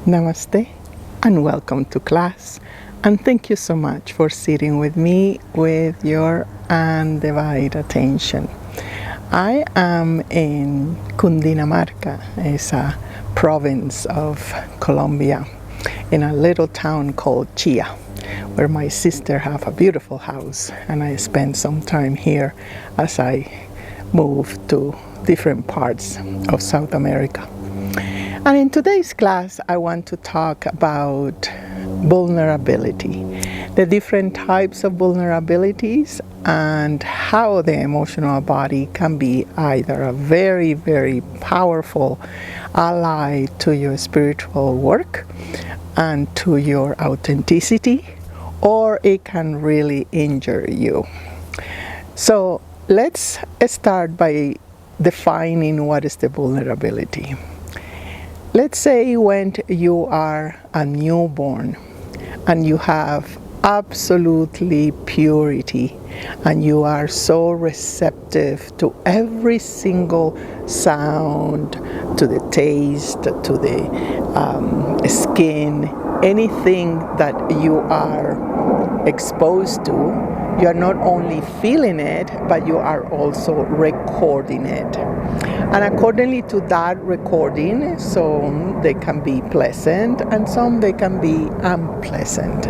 Namaste and welcome to class, and thank you so much for sitting with me with your undivided attention. I am in Cundinamarca, it's a province of Colombia, in a little town called Chía, where my sister have a beautiful house, and I spend some time here as I move to different parts of South America. And in today's class, I want to talk about vulnerability, the different types of vulnerabilities, and how the emotional body can be either a very, very powerful ally to your spiritual work and to your authenticity, or it can really injure you. So let's start by defining what is the vulnerability. Let's say when you are a newborn and you have absolutely purity and you are so receptive to every single sound, to the taste, to the skin, anything that you are exposed to, you are not only feeling it, but you are also recording it. And accordingly to that recording, some they can be pleasant and some they can be unpleasant.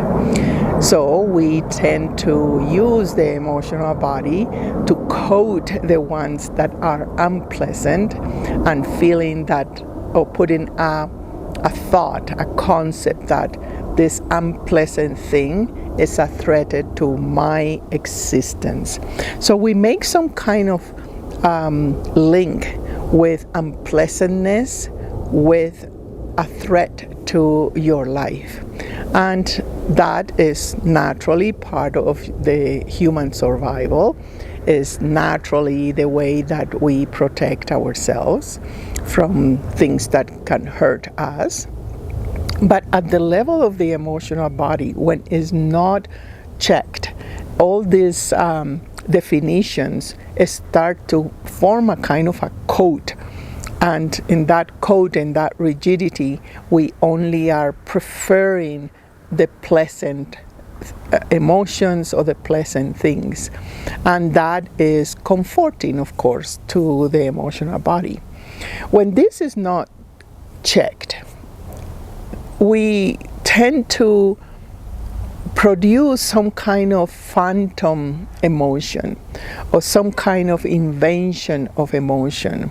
So we tend to use the emotional body to code the ones that are unpleasant and feeling that, or putting a thought, a concept that this unpleasant thing is a threat to my existence. So we make some kind of link with unpleasantness with a threat to your life. And that is naturally part of the human survival, is naturally the way that we protect ourselves from things that can hurt us. But at the level of the emotional body, when it's not checked, all these definitions start to form a kind of a code. And in that code, in that rigidity, we only are preferring the pleasant emotions or the pleasant things. And that is comforting, of course, to the emotional body. When this is not checked, we tend to produce some kind of phantom emotion or some kind of invention of emotion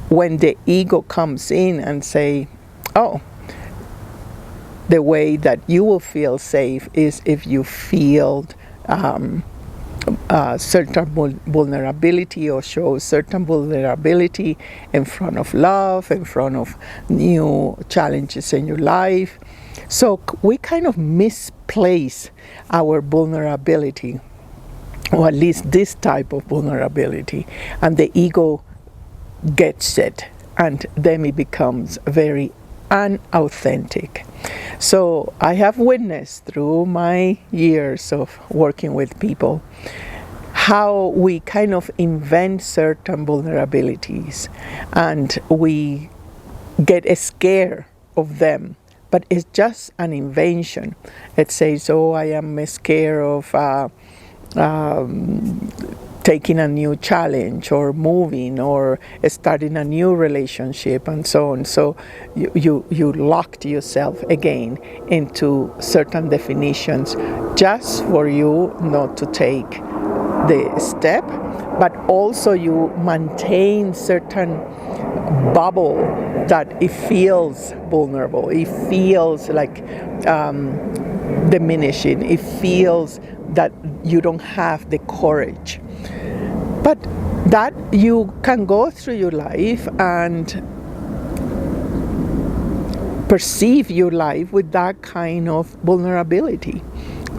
when the ego comes in and say, oh, the way that you will feel safe is if you feel certain vulnerability or show certain vulnerability in front of love, in front of new challenges in your life. So we kind of misplace our vulnerability, or at least this type of vulnerability, and the ego gets it, and then it becomes very unauthentic. So I have witnessed through my years of working with people how we kind of invent certain vulnerabilities and we get scared of them, but it's just an invention. It says, oh, I am scared of taking a new challenge or moving or starting a new relationship and so on. So you locked yourself again into certain definitions just for you not to take the step, but also you maintain certain bubble that it feels vulnerable, it feels like diminishing, it feels that you don't have the courage. But that you can go through your life and perceive your life with that kind of vulnerability,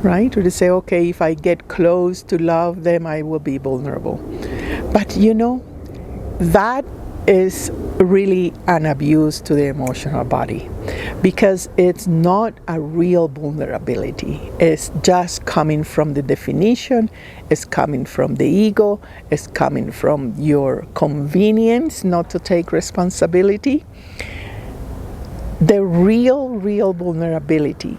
right? Or to say, okay, if I get close to love them, I will be vulnerable. But that is really an abuse to the emotional body, because it's not a real vulnerability. It's just coming from the definition, it's coming from the ego, it's coming from your convenience not to take responsibility. The real vulnerability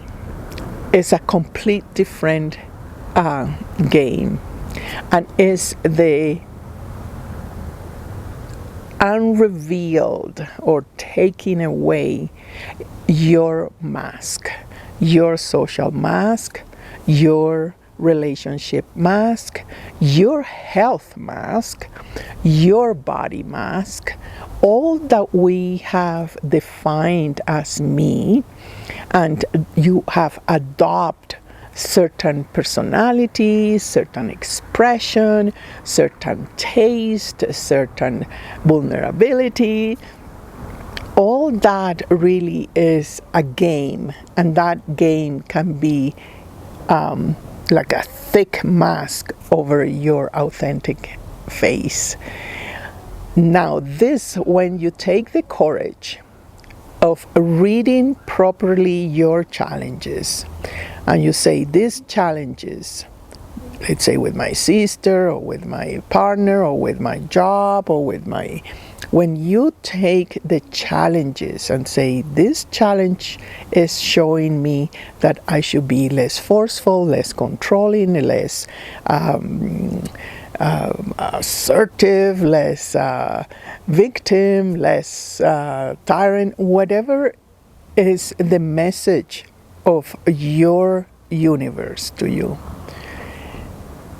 is a complete different game, and is the unrevealed or taking away your mask, your social mask, your relationship mask, your health mask, your body mask, all that we have defined as me, and you have adopted certain personalities, certain expression, certain taste, certain vulnerability. All that really is a game, and that game can be like a thick mask over your authentic face. Now, this, when you take the courage of reading properly your challenges, and you say, these challenges, let's say with my sister or with my partner or with my job or with my, when you take the challenges and say, this challenge is showing me that I should be less forceful, less controlling, less assertive, less victim, less tyrant, whatever is the message of your universe to you.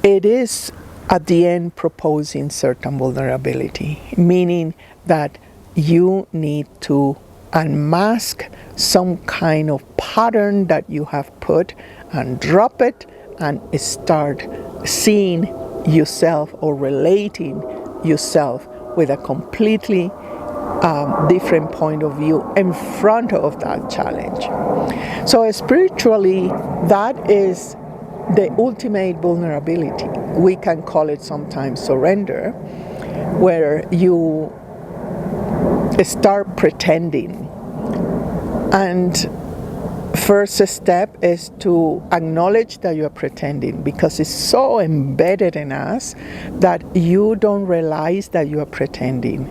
It is at the end proposing certain vulnerability, meaning that you need to unmask some kind of pattern that you have put and drop it and start seeing yourself or relating yourself with a completely different point of view in front of that challenge. So spiritually, that is the ultimate vulnerability. We can call it sometimes surrender, where you start pretending. And first step is to acknowledge that you are pretending, because it's so embedded in us that you don't realize that you are pretending,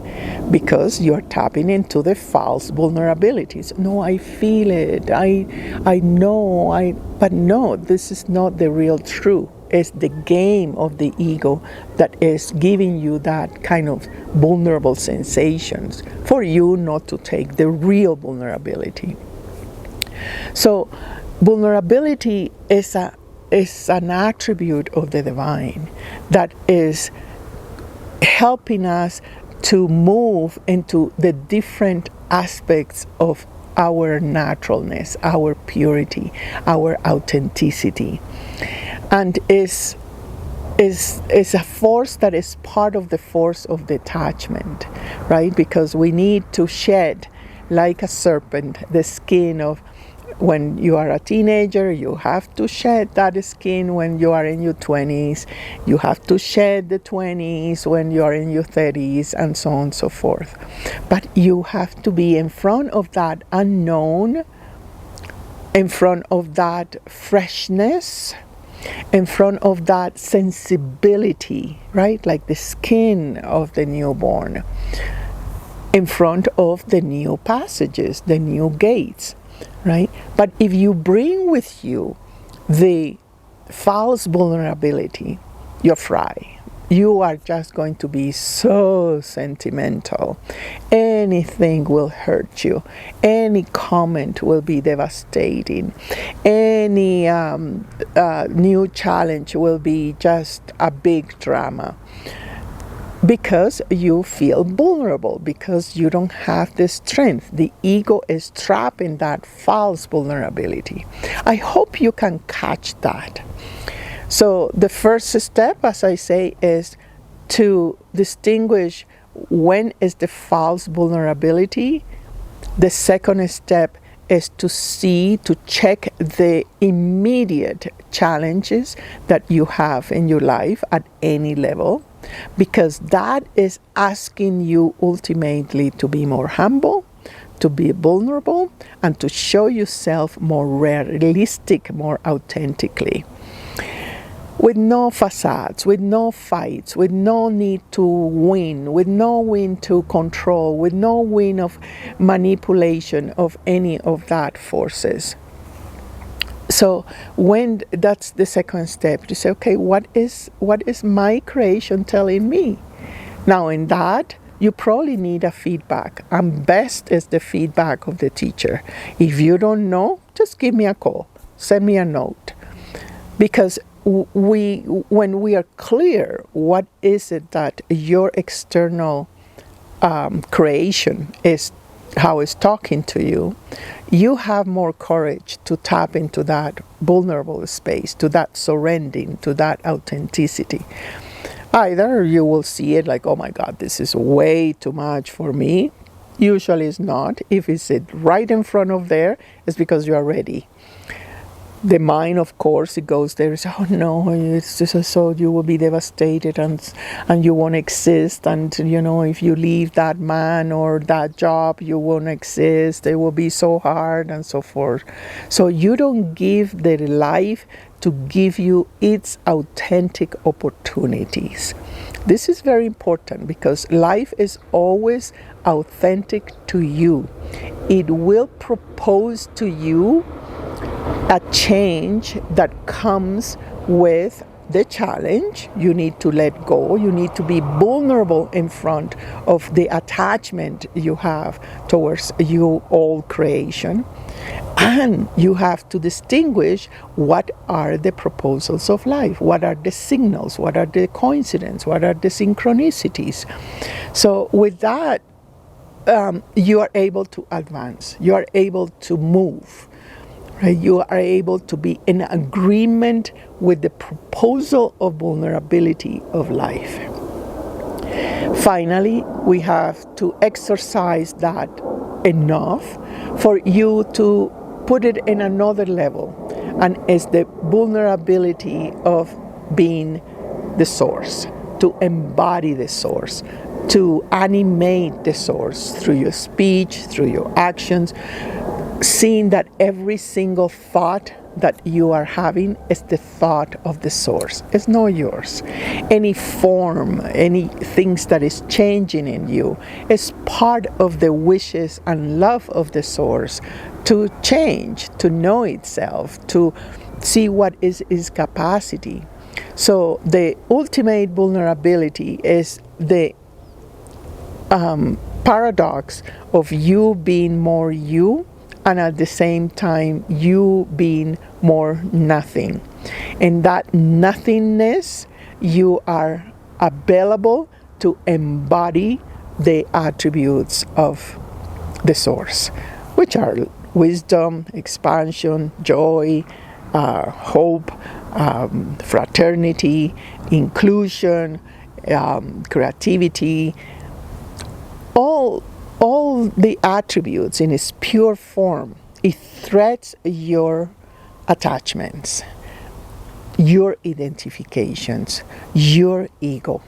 because you're tapping into the false vulnerabilities. No, I feel it. I know. But no, this is not the real truth. It's the game of the ego that is giving you that kind of vulnerable sensations for you not to take the real vulnerability. So vulnerability is an attribute of the divine that is helping us to move into the different aspects of our naturalness, our purity, our authenticity, and is a force that is part of the force of detachment, right? Because we need to shed, like a serpent, the skin of, when you are a teenager, you have to shed that skin when you are in your 20s. You have to shed the 20s when you are in your 30s, and so on and so forth. But you have to be in front of that unknown, in front of that freshness, in front of that sensibility, right? Like the skin of the newborn, in front of the new passages, the new gates. Right? But if you bring with you the false vulnerability, you're fried. You are just going to be so sentimental. Anything will hurt you. Any comment will be devastating. Any new challenge will be just a big drama. Because you feel vulnerable, because you don't have the strength. The ego is trapped in that false vulnerability. I hope you can catch that. So the first step, as I say, is to distinguish when is the false vulnerability. The second step is to see, to check the immediate challenges that you have in your life at any level, because that is asking you ultimately to be more humble, to be vulnerable, and to show yourself more realistic, more authentically. with no facades, with no fights, with no need to win, with no need to control, with no win of manipulation of any of that forces. So when that's the second step, to say, okay, what is my creation telling me? Now in that, you probably need a feedback, and best is the feedback of the teacher. If you don't know, just give me a call, send me a note, because when we are clear what is it that your external creation is, how it's talking to you, you have more courage to tap into that vulnerable space, to that surrendering, to that authenticity. Either you will see it like, oh my God, this is way too much for me. Usually it's not. If it's right in front of there, it's because you are ready. The mind, of course, it goes there and says, oh no, it's just so you will be devastated and you won't exist. And, if you leave that man or that job, you won't exist. It will be so hard and so forth. So you don't give the life to give you its authentic opportunities. This is very important because life is always authentic to you. It will propose to you a change that comes with the challenge. You need to let go. You need to be vulnerable in front of the attachment you have towards your all creation. And you have to distinguish what are the proposals of life, what are the signals, what are the coincidences, what are the synchronicities. So with that, you are able to advance. You are able to move. Right? You are able to be in agreement with the proposal of vulnerability of life. Finally, we have to exercise that enough for you to put it in another level, and it's the vulnerability of being the source, to embody the source, to animate the source through your speech, through your actions, seeing that every single thought that you are having is the thought of the source. It's not yours. Any form, any things that is changing in you is part of the wishes and love of the source to change, to know itself, to see what is its capacity. So the ultimate vulnerability is the paradox of you being more you, and at the same time you being more nothing. In that nothingness, you are available to embody the attributes of the source, which are wisdom, expansion, joy, hope, fraternity, inclusion, creativity, all the attributes in its pure form. It threats your attachments, your identifications, your ego.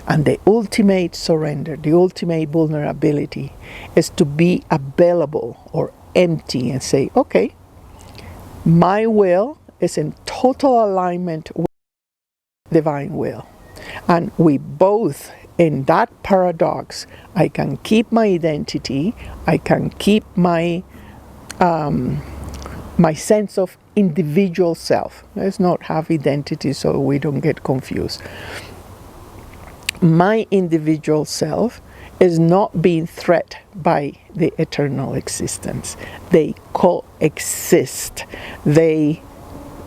And the ultimate surrender, the ultimate vulnerability is to be available or empty and say, okay, my will is in total alignment with divine will. And we both, in that paradox, I can keep my identity, I can keep my my sense of individual self. Let's not have identity so we don't get confused. My individual self is not being threatened by the eternal existence. They coexist. They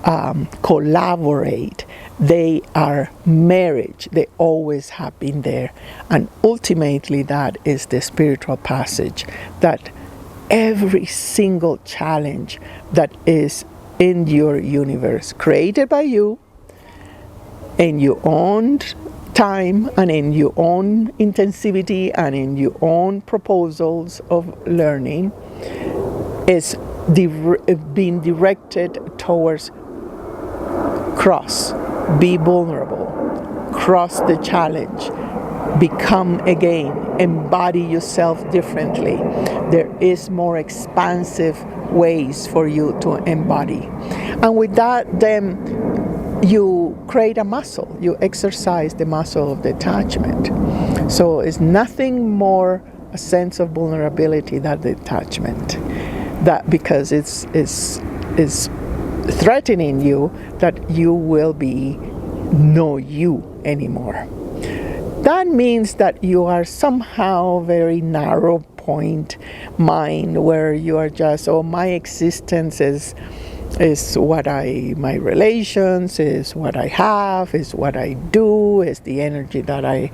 collaborate. They are marriage. They always have been there. And ultimately that is the spiritual passage, that every single challenge that is in your universe, created by you, in your own time and in your own intensivity and in your own proposals of learning, is being directed towards cross, be vulnerable, cross the challenge, become again, embody yourself differently. There is more expansive ways for you to embody. And with that, then you create a muscle. You exercise the muscle of detachment. So it's nothing more a sense of vulnerability than detachment. That because it's threatening you that you will be no you anymore. That means that you are somehow very narrow point mind where you are just, oh, my existence is what my relations, is what I have, is what I do, is the energy that I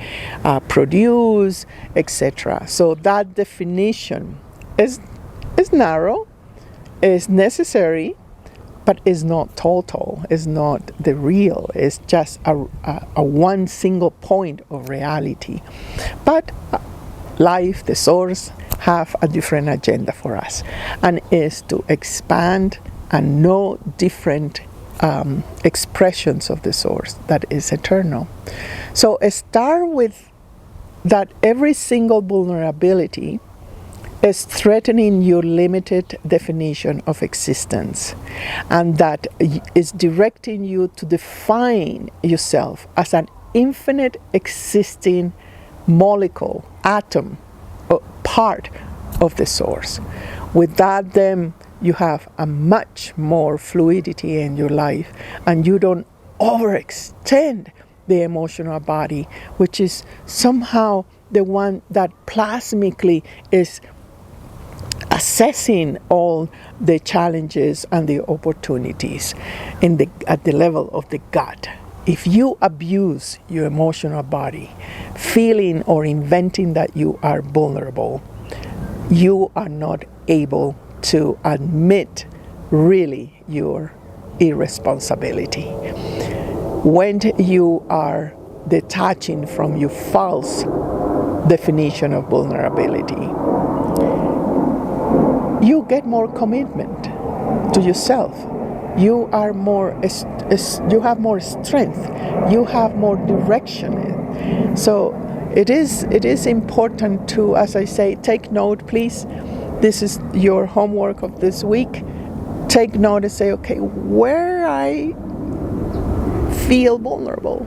produce, etc. So that definition is narrow, is necessary, but is not total, is not the real, it's just a one single point of reality. But life, the source, have a different agenda for us, and is to expand and know different expressions of the source that is eternal. So start with that every single vulnerability is threatening your limited definition of existence, and that is directing you to define yourself as an infinite existing molecule, atom, or part of the source. With that, then you have a much more fluidity in your life, and you don't overextend the emotional body, which is somehow the one that plasmically is assessing all the challenges and the opportunities at the level of the gut. If you abuse your emotional body, feeling or inventing that you are vulnerable, you are not able to admit really your irresponsibility. When you are detaching from your false definition of vulnerability, you get more commitment to yourself. You are you have more strength. You have more direction. So it is important to, as I say, take note, please. This is your homework of this week. Take note and say, okay, where I feel vulnerable,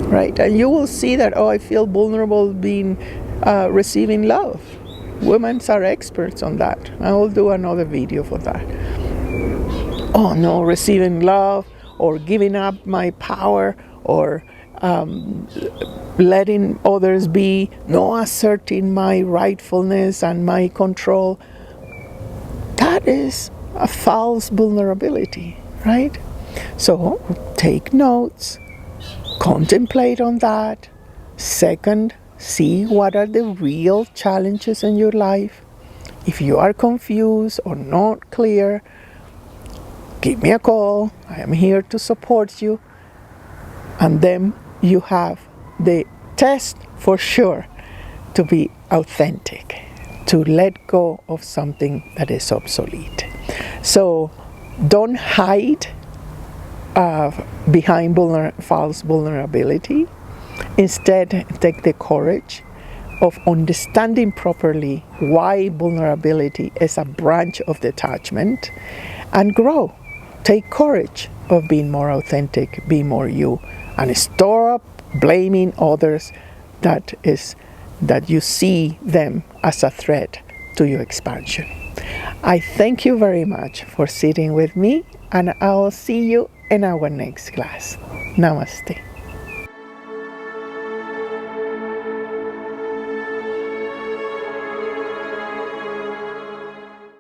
right? And you will see that, oh, I feel vulnerable being receiving love. Women are experts on that. I will do another video for that. Oh no, receiving love, or giving up my power, or letting others be, no asserting my rightfulness and my control. That is a false vulnerability, right? So take notes, contemplate on that. Second, see what are the real challenges in your life. If you are confused or not clear, give me a call. I am here to support you. And then you have the test for sure to be authentic, to let go of something that is obsolete. So don't hide behind false vulnerability. Instead, take the courage of understanding properly why vulnerability is a branch of detachment, and grow. Take courage of being more authentic, be more you, and stop blaming others that you see them as a threat to your expansion. I thank you very much for sitting with me, and I'll see you in our next class. Namaste.